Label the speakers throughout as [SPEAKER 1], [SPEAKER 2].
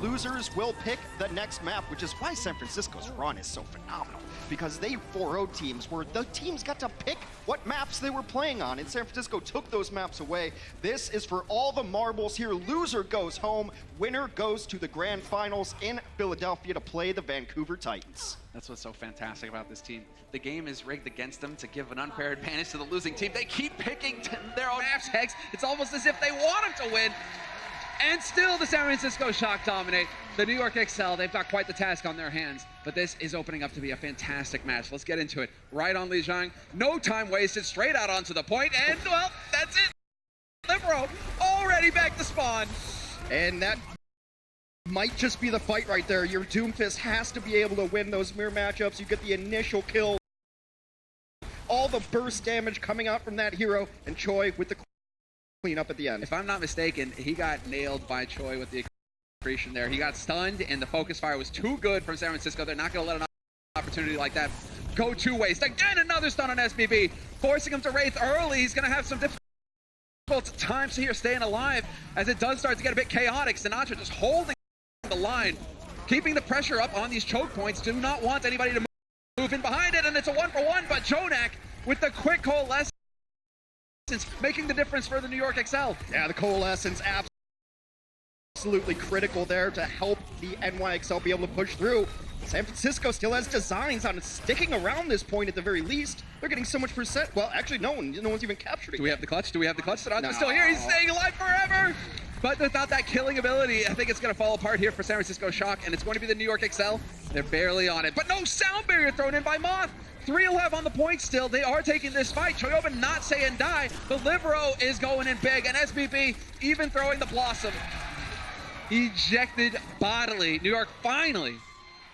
[SPEAKER 1] losers will pick the next map, which is why San Francisco's run is so phenomenal. Because they 4-0 teams where the teams got to pick what maps they were playing on, and San Francisco took those maps away. This is for all the marbles here. Loser goes home, winner goes to the grand finals in Philadelphia to play the Vancouver Titans.
[SPEAKER 2] That's what's so fantastic about this team. The game is rigged against them to give an unfair advantage to the losing team. They keep picking their own hashtags. It's almost as if they want them to win. And still the San Francisco Shock dominate. The New York XL, they've got quite the task on their hands, but this is opening up to be a fantastic match. Let's get into it. Right on Li Jiang, no time wasted, straight out onto the point, and well, that's it. Libero already back to spawn.
[SPEAKER 1] And that might just be the fight right there. Your Doomfist has to be able to win those mirror matchups. You get the initial kill. All the burst damage coming out from that hero, and Choi with the clean up at the end.
[SPEAKER 2] If I'm not mistaken, he got nailed by Choi with the accretion there. He got stunned, and the focus fire was too good from San Francisco. They're not going to let an opportunity like that go to waste. Again, another stun on SBB, forcing him to Wraith early. He's going to have some difficult times here staying alive as it does start to get a bit chaotic. Sinatra just holding the line, keeping the pressure up on these choke points. Do not want anybody to move in behind it, and it's a 1-for-1, but Jonak with the quick coalescence making the difference for the New York XL.
[SPEAKER 1] Yeah, the coalescence absolutely critical there to help the NYXL be able to push through. San Francisco still has designs on sticking around this point at the very least. They're getting so much percent. Well, actually, no one's even captured it.
[SPEAKER 2] Do we have the clutch? Do we have the clutch?
[SPEAKER 1] No.
[SPEAKER 2] Still here. He's staying alive forever. But without that killing ability, I think it's going to fall apart here for San Francisco Shock, and it's going to be the New York XL. They're barely on it, but no sound barrier thrown in by Moth. 3-11 on the point still. They are taking this fight. Choyoba not saying die. The Libero is going in big, and SBB even throwing the Blossom. Ejected bodily. New York finally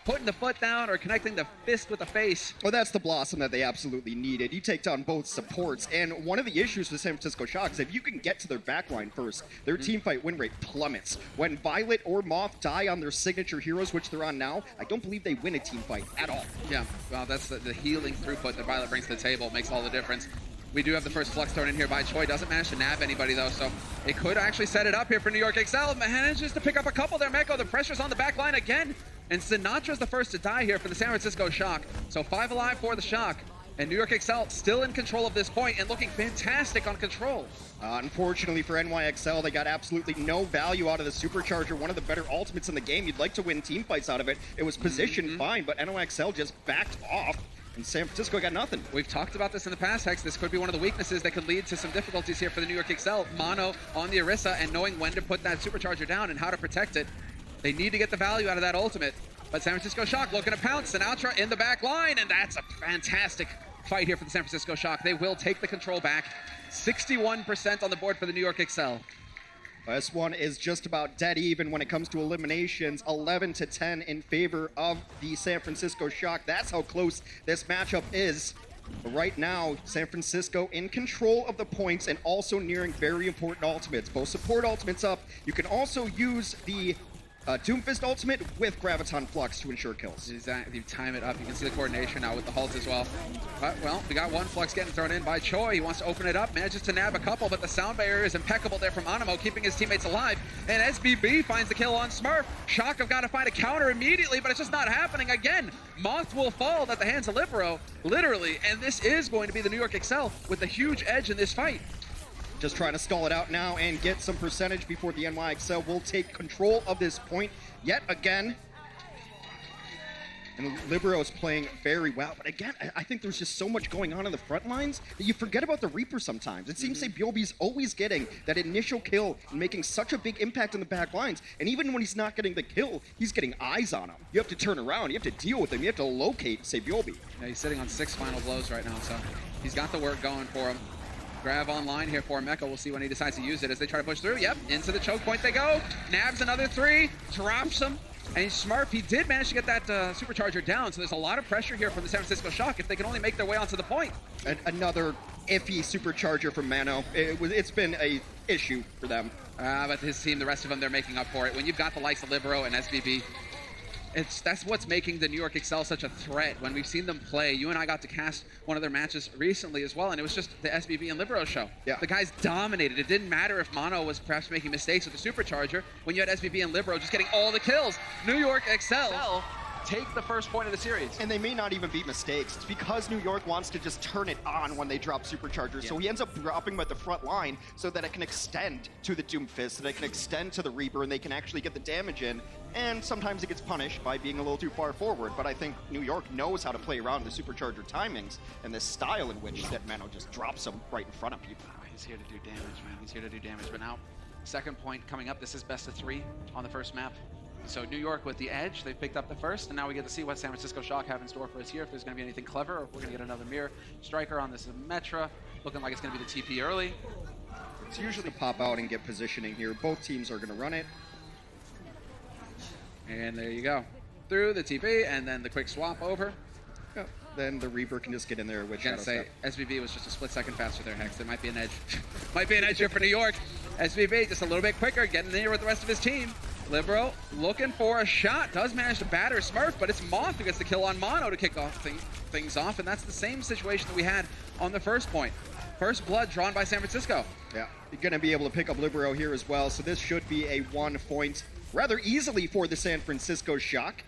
[SPEAKER 2] putting the foot down or connecting the fist with the face.
[SPEAKER 1] Well, that's the Blossom that they absolutely needed. You take down both supports, and one of the issues with San Francisco Shock is if you can get to their backline first, their teamfight win rate plummets. When Violet or Moth die on their signature heroes, which they're on now, I don't believe they win a teamfight at all.
[SPEAKER 2] Yeah, well, that's the healing throughput that Violet brings to the table. It makes all the difference. We do have the first flux thrown in here by Choi. Doesn't manage to nab anybody, though, so it could actually set it up here for New York XL. Manages to pick up a couple there, Meko. The pressure's on the back line again. And Sinatra's the first to die here for the San Francisco Shock. So 5 alive for the Shock. And New York XL still in control of this point and looking fantastic on control.
[SPEAKER 1] Unfortunately for NYXL, they got absolutely no value out of the Supercharger, one of the better ultimates in the game. You'd like to win team fights out of it. It was positioned fine, but NYXL just backed off. And San Francisco got nothing.
[SPEAKER 2] We've talked about this in the past, Hex. This could be one of the weaknesses that could lead to some difficulties here for the New York XL. Mono on the Orisa and knowing when to put that Supercharger down and how to protect it. They need to get the value out of that ultimate. But San Francisco Shock looking to pounce. Sinatra in the back line, and that's a fantastic fight here for the San Francisco Shock. They will take the control back. 61% on the board for the New York XL.
[SPEAKER 1] This one is just about dead even when it comes to eliminations. 11-10 in favor of the San Francisco Shock. That's how close this matchup is. But right now, San Francisco in control of the points and also nearing very important ultimates. Both support ultimates up. You can also use the Doomfist ultimate with Graviton Flux to ensure kills.
[SPEAKER 2] Exactly. You time it up. You can see the coordination now with the halt as well. But, well, we got one Flux getting thrown in by Choi. He wants to open it up, manages to nab a couple, but the sound barrier is impeccable there from Animo, keeping his teammates alive. And SBB finds the kill on Smurf. Shock have got to find a counter immediately, but it's just not happening again. Moth will fall at the hands of Libero, literally, and this is going to be the New York XL with a huge edge in this fight.
[SPEAKER 1] Just trying to stall it out now and get some percentage before the NYXL will take control of this point yet again. And Libero is playing very well. But again, I think there's just so much going on in the front lines that you forget about the Reaper sometimes. It seems like Byobi's always getting that initial kill and making such a big impact in the back lines. And even when he's not getting the kill, he's getting eyes on him. You have to turn around, you have to deal with him, you have to locate, say, Byobi.
[SPEAKER 2] Yeah, he's sitting on 6 final blows right now, so he's got the work going for him. Grav online here for Meko. We'll see when he decides to use it as they try to push through. Yep, into the choke point they go. Nabs another 3, drops him. And Smurf, he did manage to get that Supercharger down, so there's a lot of pressure here from the San Francisco Shock if they can only make their way onto the point.
[SPEAKER 1] And another iffy Supercharger from Mano. It's been a issue for them.
[SPEAKER 2] But his team, the rest of them, they're making up for it. When you've got the likes of Libero and SBB, That's what's making the New York Excel such a threat. When we've seen them play, you and I got to cast one of their matches recently as well, and it was just the SBB and Libero show.
[SPEAKER 1] Yeah.
[SPEAKER 2] The guys dominated. It didn't matter if Mono was perhaps making mistakes with the Supercharger when you had SBB and Libero just getting all the kills. New York Excel take the first point of the series.
[SPEAKER 1] And they may not even be mistakes. It's because New York wants to just turn it on when they drop Superchargers. Yeah. So he ends up dropping them at the front line so that it can extend to the Doomfist, so that it can extend to the Reaper, and they can actually get the damage in. And sometimes it gets punished by being a little too far forward. But I think New York knows how to play around the Supercharger timings and the style in which that Mano just drops them right in front of people.
[SPEAKER 2] Oh, he's here to do damage, man. He's here to do damage. But now, second point coming up. This is best of 3 on the first map. So New York with the edge, they've picked up the first, and now we get to see what San Francisco Shock have in store for us here, if there's going to be anything clever, or if we're going to get another mirror striker on this Metra, looking like it's going to be the TP early.
[SPEAKER 1] It's usually pop out and get positioning here. Both teams are going to run it.
[SPEAKER 2] And there you go. Through the TP, and then the quick swap over.
[SPEAKER 1] Yep. Then the Reaper can just get in there with Shadow
[SPEAKER 2] Step.
[SPEAKER 1] Step.
[SPEAKER 2] SBB was just a split second faster there, Hex. There might be an edge. Might be an edge here for New York. SBB just a little bit quicker, getting in here with the rest of his team. Libero looking for a shot, does manage to batter Smurf, but it's Moth who gets the kill on Mono to kick off things off, and that's the same situation that we had on the first point. First blood drawn by San Francisco.
[SPEAKER 1] Yeah, you're going to be able to pick up Libero here as well, so this should be a 1 point rather easily for the San Francisco Shock.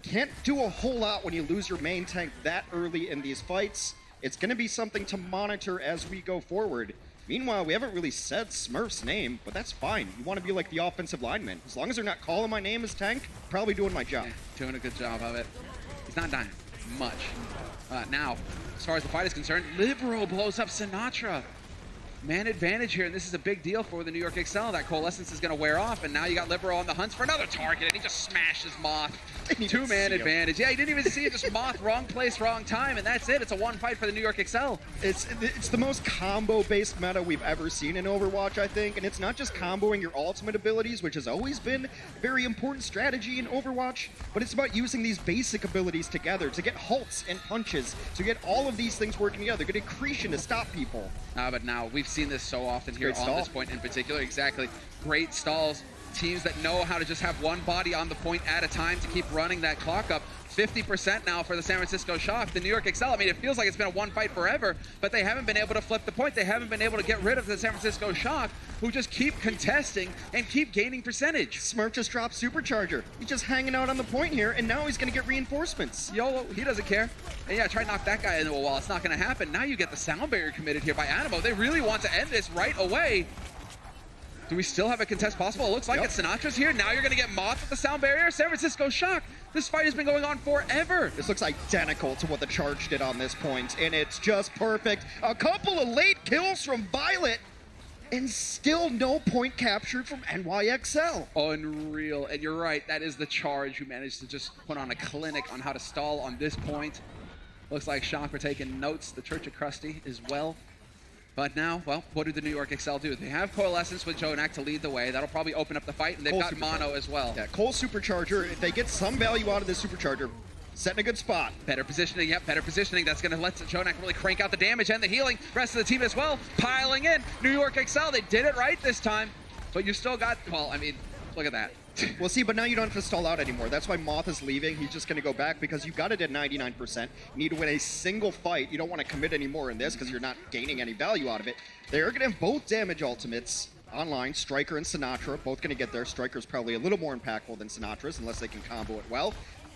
[SPEAKER 1] Can't do a whole lot when you lose your main tank that early in these fights. It's going to be something to monitor as we go forward. Meanwhile, we haven't really said Smurf's name, but that's fine. You want to be like the offensive lineman. As long as they're not calling my name as tank, probably doing my job.
[SPEAKER 2] Yeah, doing a good job of it. He's not dying much. Now, as far as the fight is concerned, Libero blows up Sinatra. Man advantage here, and this is a big deal for the New York Excel. That Coalescence is going to wear off, and now you got Libero on the hunt for another target, and he just smashes Moth. 2-man advantage. Yeah, he didn't even see it. Just Moth, wrong place, wrong time, and that's it. It's a 1 fight for the New York Excel.
[SPEAKER 1] It's the most combo-based meta we've ever seen in Overwatch, I think, and it's not just comboing your ultimate abilities, which has always been a very important strategy in Overwatch, but it's about using these basic abilities together to get halts and punches, to get all of these things working together, get accretion to stop people.
[SPEAKER 2] But now, we've seen this so often here on this point in particular. Exactly. Great stalls. Teams that know how to just have one body on the point at a time to keep running that clock up. 50% now for the San Francisco Shock. The New York Excel, I mean, it feels like it's been a 1 fight forever, but they haven't been able to flip the point. They haven't been able to get rid of the San Francisco Shock, who just keep contesting and keep gaining percentage.
[SPEAKER 1] Smurf just dropped Supercharger. He's just hanging out on the point here, and now he's going to get reinforcements.
[SPEAKER 2] YOLO, he doesn't care. And yeah, try to knock that guy into a wall. It's not going to happen. Now you get the sound barrier committed here by Animo. They really want to end this right away. Do we still have a contest possible? It looks like it. Sinatra's here. Now you're going to get Moth with the sound barrier. San Francisco Shock. This fight has been going on forever.
[SPEAKER 1] This looks identical to what the Charge did on this point, and it's just perfect. A couple of late kills from Violet, and still no point captured from NYXL.
[SPEAKER 2] Unreal. And you're right, that is the Charge who managed to just put on a clinic on how to stall on this point. Looks like Shock were taking notes. The Church of Krusty as well. But now, well, what do the New York Excel do? They have Coalescence with Jonak to lead the way. That'll probably open up the fight, and they've got Mono as well.
[SPEAKER 1] Yeah, Cole Supercharger, if they get some value out of this Supercharger, set in a good spot.
[SPEAKER 2] Better positioning, yep, better positioning. That's going to let Jonak really crank out the damage and the healing. Rest of the team as well, piling in. New York Excel, they did it right this time. But you still got, well, I mean, look at that.
[SPEAKER 1] Well, see, but now you don't have to stall out anymore. That's why Moth is leaving. He's just going to go back because you got it at 99%. You need to win a single fight. You don't want to commit anymore in this because you're not gaining any value out of it. They're going to have both damage ultimates online. Striker and Sinatra both going to get there. Striker's probably a little more impactful than Sinatra's unless they can combo it well.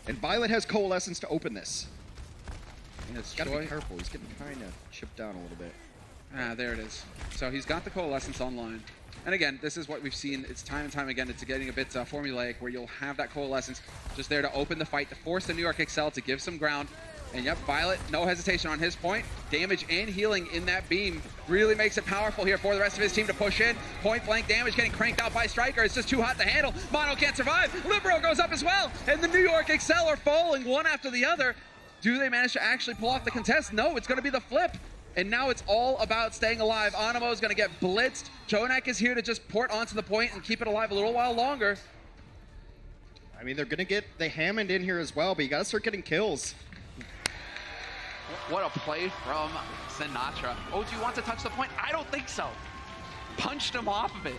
[SPEAKER 1] And Violet has Coalescence to open this. He's got to be careful. He's getting kind of chipped down a little bit.
[SPEAKER 2] There it is. So he's got the Coalescence online. And again, this is what we've seen. It's time and time again. It's getting a bit formulaic where you'll have that Coalescence just there to open the fight, to force the New York Excel to give some ground. And yep, Violet, no hesitation on his point. Damage and healing in that beam really makes it powerful here for the rest of his team to push in. Point blank damage getting cranked out by Striker. It's just too hot to handle. Mono can't survive. Libero goes up as well. And the New York Excel are falling one after the other. Do they manage to actually pull off the contest? No, it's going to be the flip. And now it's all about staying alive. Animo is going to get blitzed. Jonak is here to just port onto the point and keep it alive a little while longer.
[SPEAKER 1] I mean, they're going to get the Hammond in here as well, but you got to start getting kills.
[SPEAKER 3] What a play from Sinatra. Oh, do you want to touch the point? I don't think so. Punched him off of it.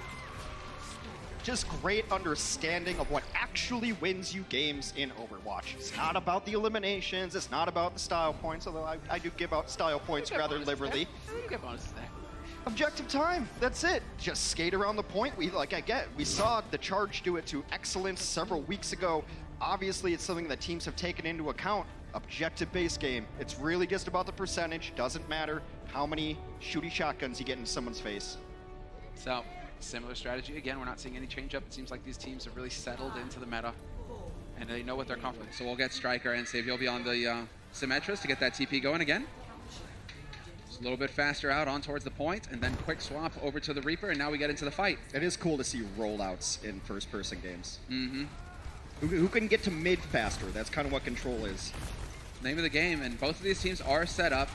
[SPEAKER 1] just great understanding of what actually wins you games in Overwatch. It's not about the eliminations, it's not about the style points, although I do give out style points rather liberally.
[SPEAKER 3] You get bonuses there.
[SPEAKER 1] Objective time, that's it. Just skate around the point. We saw the Charge do it to excellence several weeks ago. Obviously, it's something that teams have taken into account. Objective-based game. It's really just about the percentage. Doesn't matter how many shooty shotguns you get in someone's face.
[SPEAKER 3] So, similar strategy. Again, we're not seeing any change up. It seems like these teams have really settled into the meta, and they know what they're comfortable with.
[SPEAKER 2] So we'll get Striker and Savior be on the Symmetras to get that TP going again. Just a little bit faster out on towards the point, and then quick swap over to the Reaper, and now we get into the fight.
[SPEAKER 1] It is cool to see rollouts in first-person games.
[SPEAKER 2] Mm-hmm.
[SPEAKER 1] Who can get to mid faster? That's kind of what Control is.
[SPEAKER 2] Name of the game, and both of these teams are set up.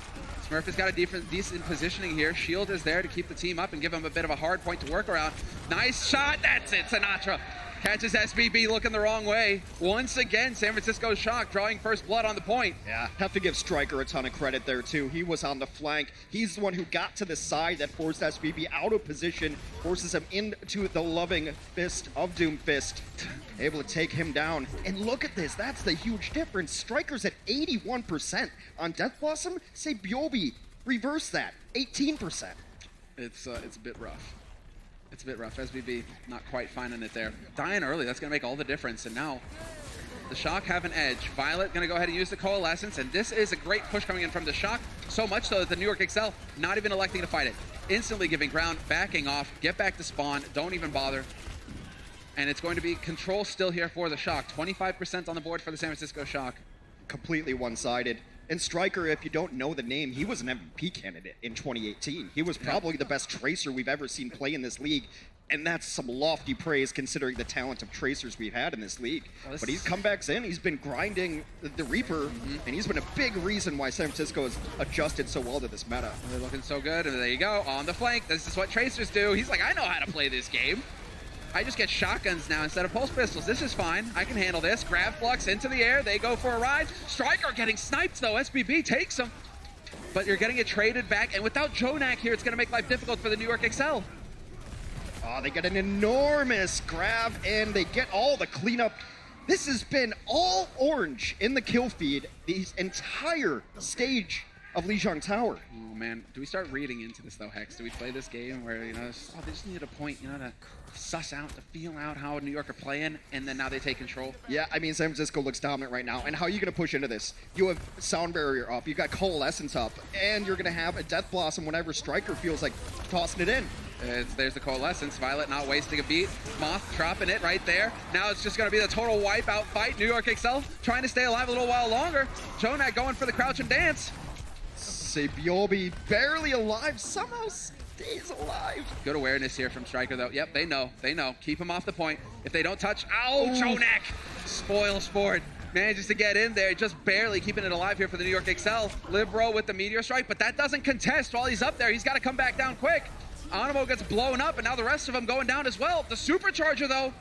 [SPEAKER 2] Smurf has got a decent positioning here. Shield is there to keep the team up and give him a bit of a hard point to work around. Nice shot, that's it, Sinatra. Catches SBB looking the wrong way. Once again, San Francisco Shock drawing first blood on the point.
[SPEAKER 1] Yeah, have to give Striker a ton of credit there too. He was on the flank. He's the one who got to the side that forced SBB out of position, forces him into the loving fist of Doomfist. Able to take him down. And look at this, that's the huge difference. Striker's at 81% on Death Blossom. Say Byobi, reverse that, 18%.
[SPEAKER 2] It's a bit rough. It's a bit rough. SBB not quite finding it there. Dying early, that's going to make all the difference. And now the Shock have an edge. Violet going to go ahead and use the Coalescence, and this is a great push coming in from the Shock. So much so that the New York XL not even electing to fight it. Instantly giving ground, backing off, get back to spawn, don't even bother. And it's going to be Control still here for the Shock. 25% on the board for the San Francisco Shock.
[SPEAKER 1] Completely one-sided. And Striker, if you don't know the name, he was an MVP candidate in 2018. He was probably the best Tracer we've ever seen play in this league. And that's some lofty praise considering the talent of Tracers we've had in this league.
[SPEAKER 2] Well,
[SPEAKER 1] but he's come back in, he's been grinding the Reaper, and he's been a big reason why San Francisco has adjusted so well to this meta.
[SPEAKER 2] They're looking so good, and there you go, on the flank. This is what Tracers do. He's like, I know how to play this game. I just get shotguns now instead of pulse pistols. This is fine. I can handle this. Grab Flux into the air. They go for a ride. Striker getting sniped, though. SBB takes him. But you're getting it traded back. And without Jonak here, it's going to make life difficult for the New York XL.
[SPEAKER 1] Oh, they get an enormous grab, and they get all the cleanup. This has been all orange in the kill feed, the entire stage of Lijiang Tower.
[SPEAKER 2] Oh, man. Do we start reading into this, though, Hex? Do we play this game where, you know, they just needed a point, you know, to suss out, to feel out how New York are playing, and then now they take control?
[SPEAKER 1] Yeah, I mean, San Francisco looks dominant right now. And how are you going to push into this? You have Sound Barrier up, you got Coalescence up, and you're going to have a Death Blossom whenever Striker feels like tossing it in.
[SPEAKER 2] There's the Coalescence. Violet not wasting a beat. Moth dropping it right there. Now it's just going to be the total wipeout fight. New York XL trying to stay alive a little while longer. Jonak going for the crouch and dance.
[SPEAKER 1] Sabiobi barely alive, somehow stays alive.
[SPEAKER 2] Good awareness here from Striker, though. Yep, they know. They know. Keep him off the point. If they don't touch... Ow, Jonak! Spoil sport. Manages to get in there, just barely keeping it alive here for the New York XL. Libro with the Meteor Strike, but that doesn't contest while he's up there. He's got to come back down quick. Animo gets blown up, and now the rest of them going down as well. The Supercharger, though,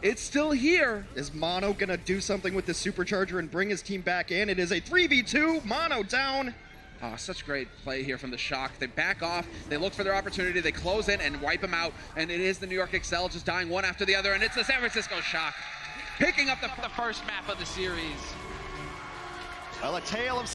[SPEAKER 2] it's still here.
[SPEAKER 1] Is Mono gonna do something with the Supercharger and bring his team back in? It is a 3v2, Mono down.
[SPEAKER 2] Oh, such great play here from the Shock. They back off, they look for their opportunity, they close in and wipe him out, and it is the New York XL just dying one after the other, and it's the San Francisco Shock picking up the
[SPEAKER 3] first map of the series.
[SPEAKER 1] Well, a tale of